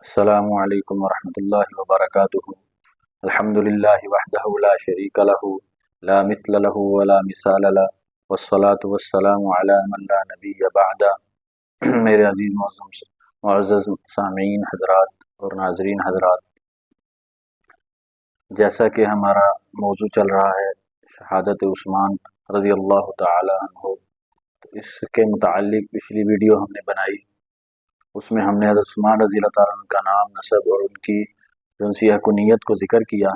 السلام علیکم ورحمۃ اللہ وبرکاتہ۔ الحمد للہ وحدہ لا شریک لہ لا مثل لہ ولا مثال لہ والصلاة والسلام علی من لا نبی بعد۔ میرے عزیز معزز سامعین حضرات اور ناظرین حضرات، جیسا کہ ہمارا موضوع چل رہا ہے شہادت عثمان رضی اللہ تعالی عنہ، تو اس کے متعلق پچھلی ویڈیو ہم نے بنائی، اس میں ہم نے حضرت عثمان رضی اللہ تعالیٰ عنہ کا نام، نسب اور ان کی جنسیہ کنیت کو ذکر کیا،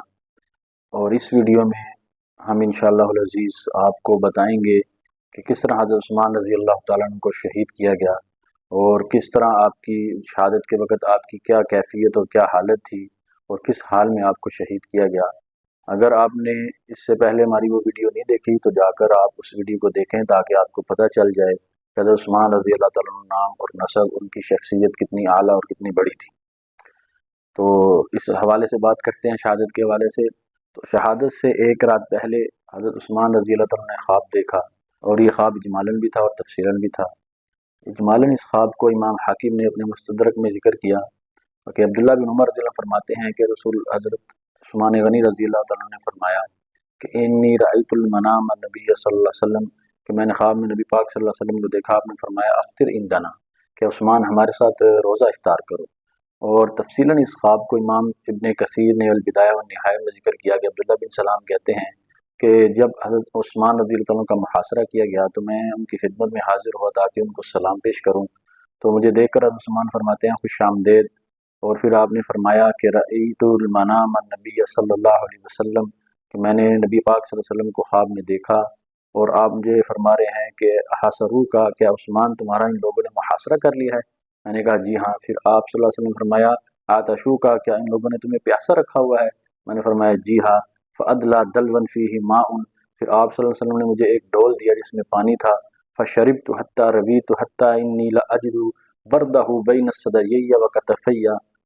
اور اس ویڈیو میں ہم انشاءاللہ العزیز آپ کو بتائیں گے کہ کس طرح حضرت عثمان رضی اللہ تعالیٰ عنہ کو شہید کیا گیا، اور کس طرح آپ کی شہادت کے وقت آپ کی کیا کیفیت اور کیا حالت تھی، اور کس حال میں آپ کو شہید کیا گیا۔ اگر آپ نے اس سے پہلے ہماری وہ ویڈیو نہیں دیکھی تو جا کر آپ اس ویڈیو کو دیکھیں تاکہ آپ کو پتہ چل جائے کہ حضرت عثمان رضی اللہ تعالیٰ عنہ نام اور نسب، ان کی شخصیت کتنی اعلیٰ اور کتنی بڑی تھی۔ تو اس حوالے سے بات کرتے ہیں شہادت کے حوالے سے۔ تو شہادت سے ایک رات پہلے حضرت عثمان رضی اللہ تعالیٰ عنہ نے خواب دیکھا، اور یہ خواب اجمالاً بھی تھا اور تفصیلاً بھی تھا۔ اجمالاً اس خواب کو امام حاکم نے اپنے مستدرک میں ذکر کیا کہ عبداللہ بن عمر رضی اللہ عنہ فرماتے ہیں کہ رسول حضرت عثمان غنی رضی اللہ تعالیٰ عنہ نے فرمایا کہ انی رأیت المنام النبی صلی اللہ علیہ وسلم، کہ میں نے خواب میں نبی پاک صلی اللہ علیہ وسلم کو دیکھا، آپ نے فرمایا افطر عندنا، کہ عثمان ہمارے ساتھ روزہ افطار کرو۔ اور تفصیلاً اس خواب کو امام ابن کثیر نے البدایہ والنہایہ میں ذکر کیا کہ عبداللہ بن سلام کہتے ہیں کہ جب حضرت عثمان رضی اللہ عنہ کا محاصرہ کیا گیا تو میں ان کی خدمت میں حاضر ہوا تاکہ ان کو سلام پیش کروں، تو مجھے دیکھ کر حضرت عثمان فرماتے ہیں خوش آمدید۔ اور پھر آپ نے فرمایا کہ رأیت المنام النبی صلی اللہ علیہ وسلم، کہ میں نے نبی پاک صلی اللہ علیہ وسلم کو خواب میں دیکھا، اور آپ مجھے فرما رہے ہیں کہ حاصرو کا، کیا عثمان تمہارا ان لوگوں نے محاصرہ کر لیا ہے؟ میں نے کہا جی ہاں۔ پھر آپ صلی اللہ علیہ وسلم نے فرمایا آتشو کا، کیا ان لوگوں نے تمہیں پیاسا رکھا ہوا ہے؟ میں نے فرمایا جی ہاں۔ فادلا دلون فیہ ماء، پھر آپ صلی اللہ علیہ وسلم نے مجھے ایک ڈول دیا جس میں پانی تھا، فشربت حتی ربیت حتی انی لاجد بردہ بین الصدی وکتفی،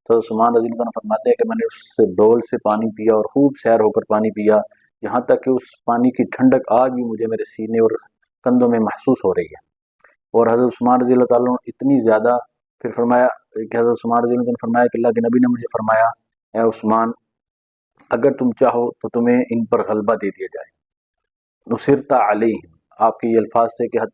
تو عثمان رضی اللہ عنہ فرماتے ہیں کہ میں نے اس ڈول سے پانی پیا اور خوب سیر ہو کر پانی پیا، یہاں تک کہ اس پانی کی ٹھنڈک آج بھی مجھے میرے سینے اور کندھوں میں محسوس ہو رہی ہے۔ اور حضرت عثمان رضی اللہ تعالیٰ عنہ اتنی زیادہ، پھر فرمایا کہ حضرت عثمان رضی اللہ عنہ نے فرمایا کہ اللہ کے نبی نے مجھے فرمایا اے عثمان، اگر تم چاہو تو تمہیں ان پر غلبہ دے دیا جائے، نصرت علیہم، آپ کے یہ الفاظ تھے کہ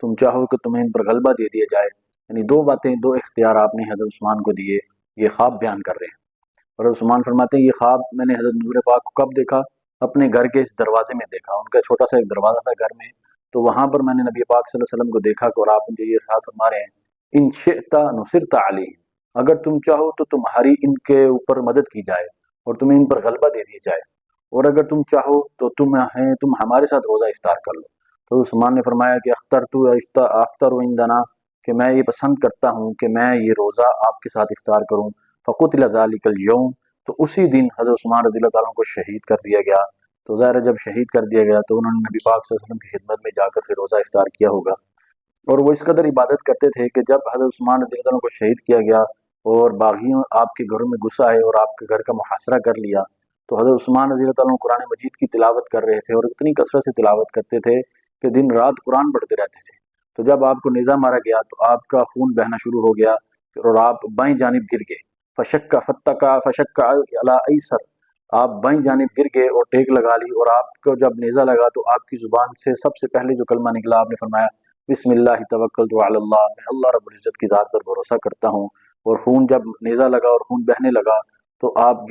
تم چاہو کہ تمہیں ان پر غلبہ دے دیا جائے، یعنی دو باتیں، دو اختیار آپ نے حضرت عثمان کو دیے، یہ خواب بیان کر رہے ہیں۔ اور حضرت عثمان فرماتے ہیں یہ خواب میں نے حضرت نور پاک کو کب دیکھا؟ اپنے گھر کے اس دروازے میں دیکھا، ان کا چھوٹا سا ایک دروازہ تھا گھر میں، تو وہاں پر میں نے نبی پاک صلی اللہ علیہ وسلم کو دیکھا کہ اور آپ مجھے یہ ارشاد فرما رہے ہیں ان شئت نصرت علیہم، اگر تم چاہو تو تمہاری ان کے اوپر مدد کی جائے اور تمہیں ان پر غلبہ دے دیا جائے، اور اگر تم چاہو تو تم ہمارے ساتھ روزہ افطار کر لو۔ تو عثمان نے فرمایا کہ افطر عندنا، کہ میں یہ پسند کرتا ہوں کہ میں یہ روزہ آپ کے ساتھ افطار کروں۔ فقتل ذلک الیوم، تو اسی دن حضرت عثمان رضی اللہ تعالیٰ عنہ کو شہید کر دیا گیا۔ تو ظاہر ہے جب شہید کر دیا گیا تو انہوں نے نبی پاک صلی اللہ علیہ وسلم کی خدمت میں جا کر پھر روزہ افطار کیا ہوگا، اور وہ اس قدر عبادت کرتے تھے کہ جب حضرت عثمان رضی اللہ عنہ کو شہید کیا گیا اور باغیوں آپ کے گھروں میں گھس آئے اور آپ کے گھر کا محاصرہ کر لیا، تو حضرت عثمان رضی اللہ عنہ قرآن مجید کی تلاوت کر رہے تھے، اور اتنی کثرت سے تلاوت کرتے تھے کہ دن رات قرآن پڑھتے رہتے تھے۔ تو جب آپ کو نیزہ مارا گیا تو آپ کا خون بہنا شروع ہو گیا، اور آپ بائیں جانب گر گئے، فشک فتقا فشک علی ایسر، آپ بائیں جانب گر گئے اور ٹیک لگا لی، اور آپ کو جب نیزہ لگا تو آپ کی زبان سے سب سے پہلے جو کلمہ نکلا، آپ نے فرمایا بسم اللہ توکلت علی اللہ، میں اللہ رب العزت کی ذات پر بھروسہ کرتا ہوں۔ اور خون جب نیزہ لگا اور خون بہنے لگا تو آپ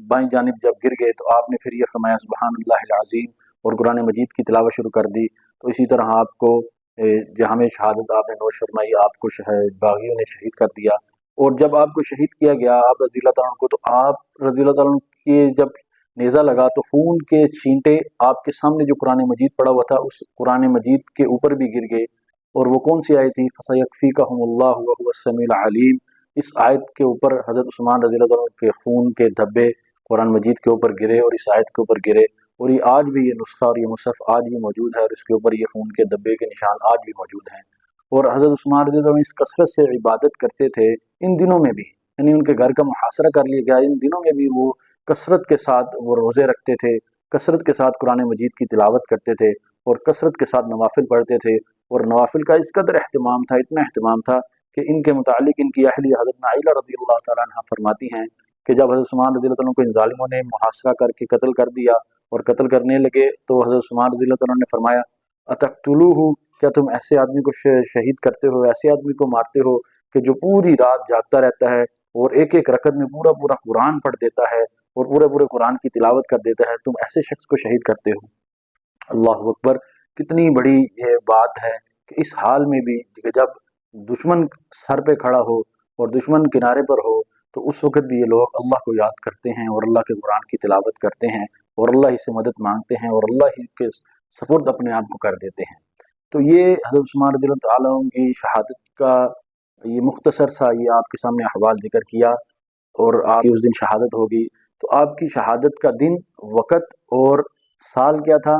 بائیں جانب جب گر گئے تو آپ نے پھر یہ فرمایا سبحان اللہ العظیم، اور قرآن مجید کی تلاوت شروع کر دی۔ تو اسی طرح آپ کو جہاں شہادت آپ نے نوش فرمائی، آپ کو باغیوں نے شہید کر دیا۔ اور جب آپ کو شہید کیا گیا آپ رضی اللہ تعالیٰ عنہ کو، تو آپ رضی اللہ تعالیٰ عنہ کے جب نیزہ لگا تو خون کے چھینٹے آپ کے سامنے جو قرآن مجید پڑا ہوا تھا اس قرآن مجید کے اوپر بھی گر گئے، اور وہ کون سی آیت تھی؟ فَسَيَكْفِيكَهُمُ اللَّهُ وَهُوَ السَّمِيعُ الْعَلِيمُ، اس آیت کے اوپر حضرت عثمان رضی اللہ عنہ کے خون کے دھبے قرآن مجید کے اوپر گرے اور اس آیت کے اوپر گرے، اور یہ آج بھی یہ نسخہ اور یہ مصحف آج بھی موجود ہے، اور اس کے اوپر یہ خون کے دھبے کے نشان آج بھی موجود ہیں۔ اور حضرت عثمان رضی اللہ عنہ اس کثرت سے عبادت کرتے تھے ان دنوں میں بھی، یعنی ان کے گھر کا محاصرہ کر لیا گیا، ان دنوں میں بھی وہ کثرت کے ساتھ وہ روزے رکھتے تھے، کثرت کے ساتھ قرآن مجید کی تلاوت کرتے تھے، اور کثرت کے ساتھ نوافل پڑھتے تھے، اور نوافل کا اس قدر اہتمام تھا، اتنا اہتمام تھا کہ ان کے متعلق ان کی اہلیہ حضرت نائلہ رضی اللہ تعالیٰ عنہ فرماتی ہیں کہ جب حضرت عثمان رضی اللہ عنہ کو ان ظالموں نے محاصرہ کر کے قتل کر دیا اور قتل کرنے لگے تو حضرت عثمان رضی اللہ عنہ نے فرمایا اتقتلوہ، کیا تم ایسے آدمی کو شہید کرتے ہو، ایسے آدمی کو مارتے ہو کہ جو پوری رات جاگتا رہتا ہے اور ایک ایک رکعت میں پورا پورا قرآن پڑھ دیتا ہے اور پورے پورے قرآن کی تلاوت کر دیتا ہے، تم ایسے شخص کو شہید کرتے ہو؟ اللہ اکبر! کتنی بڑی یہ بات ہے کہ اس حال میں بھی کہ جب دشمن سر پہ کھڑا ہو اور دشمن کنارے پر ہو تو اس وقت بھی یہ لوگ اللہ کو یاد کرتے ہیں اور اللہ کے قرآن کی تلاوت کرتے ہیں اور اللہ ہی سے مدد مانگتے ہیں اور اللہ ہی کے سپرد اپنے آپ کو کر دیتے ہیں۔ تو یہ حضرت عثمان رضی اللہ تعالیٰ عنہ کی شہادت کا یہ مختصر سا یہ آپ کے سامنے احوال ذکر کیا، اور آپ کی اس دن شہادت ہوگی تو آپ کی شہادت کا دن، وقت اور سال کیا تھا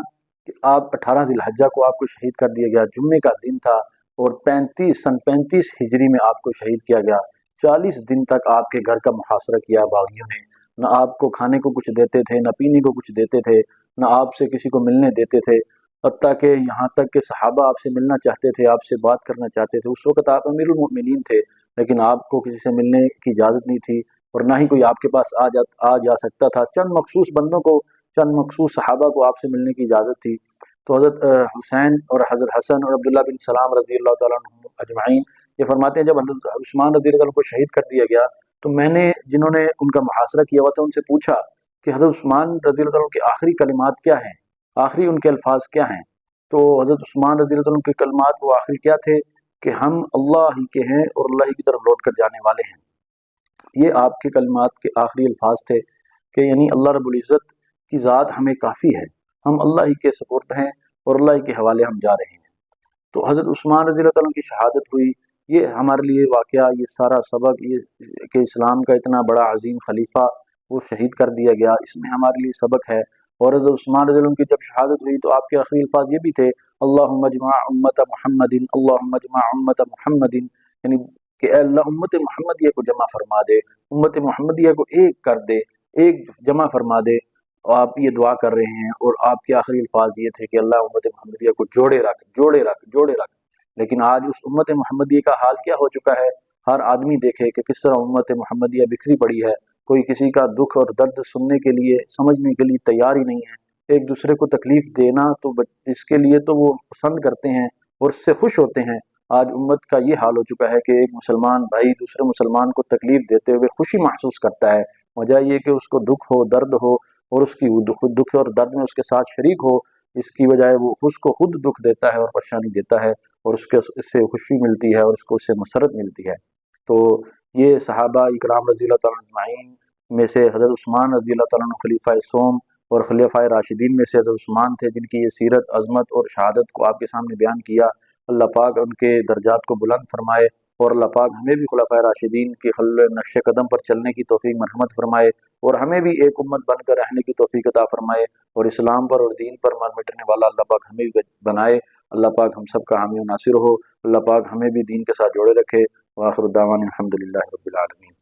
کہ آپ 18 ذی الحجہ کو آپ کو شہید کر دیا گیا، جمعے کا دن تھا، اور 35 ہجری میں آپ کو شہید کیا گیا۔ 40 دن تک آپ کے گھر کا محاصرہ کیا باغیوں نے، نہ آپ کو کھانے کو کچھ دیتے تھے، نہ پینے کو کچھ دیتے تھے، نہ آپ سے کسی کو ملنے دیتے تھے، حتیٰ کہ یہاں تک کہ صحابہ آپ سے ملنا چاہتے تھے، آپ سے بات کرنا چاہتے تھے۔ اس وقت آپ امیر المؤمنین تھے، لیکن آپ کو کسی سے ملنے کی اجازت نہیں تھی اور نہ ہی کوئی آپ کے پاس آ جا سکتا تھا۔ چند مخصوص بندوں کو، چند مخصوص صحابہ کو آپ سے ملنے کی اجازت تھی۔ تو حضرت حسین اور حضرت حسن اور عبداللہ بن سلام رضی اللہ تعالیٰ عنہم اجمعین یہ فرماتے ہیں جب حضرت عثمان رضی اللہ عنہ کو شہید کر دیا گیا تو میں نے جنہوں نے ان کا محاصرہ کیا ہوا تھا ان سے پوچھا کہ حضرت عثمان رضی اللہ عنہ کے آخری کلمات کیا ہیں، آخری ان کے الفاظ کیا ہیں؟ تو حضرت عثمان رضی اللہ عنہ کے کلمات وہ آخری کیا تھے کہ ہم اللہ ہی کے ہیں اور اللہ ہی کی طرف لوٹ کر جانے والے ہیں۔ یہ آپ کے کلمات کے آخری الفاظ تھے کہ یعنی اللہ رب العزت کی ذات ہمیں کافی ہے، ہم اللہ ہی کے سپرد ہیں اور اللہ ہی کے حوالے ہم جا رہے ہیں۔ تو حضرت عثمان رضی اللہ عنہ کی شہادت ہوئی، یہ ہمارے لیے واقعہ، یہ سارا سبق، یہ کہ اسلام کا اتنا بڑا عظیم خلیفہ وہ شہید کر دیا گیا، اس میں ہمارے لیے سبق ہے۔ اور حضرت عثمان رضی اللہ عنہ کی جب شہادت ہوئی تو آپ کے آخری الفاظ یہ بھی تھے اللہم اجمع امت محمد، اللہم اجمع امت محمد، یعنی کہ اے اللہ امت محمدیہ کو جمع فرما دے، امت محمدیہ کو ایک کر دے، ایک جمع فرما دے۔ آپ یہ دعا کر رہے ہیں اور آپ کے آخری الفاظ یہ تھے کہ اللہ امت محمدیہ کو جوڑے رکھ، جوڑے رکھ، جوڑے رکھ۔ لیکن آج اس امت محمدیہ کا حال کیا ہو چکا ہے؟ ہر آدمی دیکھے کہ کس طرح امت محمدیہ بکھری پڑی ہے، کوئی کسی کا دکھ اور درد سننے کے لیے، سمجھنے کے لیے تیار ہی نہیں ہے۔ ایک دوسرے کو تکلیف دینا تو اس کے لیے تو وہ پسند کرتے ہیں اور اس سے خوش ہوتے ہیں۔ آج امت کا یہ حال ہو چکا ہے کہ ایک مسلمان بھائی دوسرے مسلمان کو تکلیف دیتے ہوئے خوشی محسوس کرتا ہے، وجہ یہ کہ اس کو دکھ ہو، درد ہو اور اس کی دکھ اور درد میں اس کے ساتھ شریک ہو، اس کی بجائے وہ اس کو خود دکھ دیتا ہے اور پریشانی دیتا ہے اور اس سے خوشی ملتی ہے اور اس کو اس سے مسرت ملتی ہے۔ تو یہ صحابہ اکرام رضی اللہ تعالیٰ اجمعین میں سے حضرت عثمان رضی اللہ تعالیٰ عنہ خلیفہ سوم اور خلفائے راشدین میں سے حضرت عثمان تھے، جن کی یہ سیرت، عظمت اور شہادت کو آپ کے سامنے بیان کیا۔ اللہ پاک ان کے درجات کو بلند فرمائے اور اللہ پاک ہمیں بھی خلفائے راشدین کے نقش قدم پر چلنے کی توفیق مرحمت فرمائے اور ہمیں بھی ایک امت بن کر رہنے کی توفیق عطا فرمائے اور اسلام پر اور دین پر مر مٹنے والا اللہ پاک ہمیں بھی بنائے۔ اللہ پاک ہم سب کا حامی و ناصر ہو، اللہ پاک ہمیں بھی دین کے ساتھ جوڑے رکھے۔ وآخر الدعوانا الحمد للہ رب العالمین۔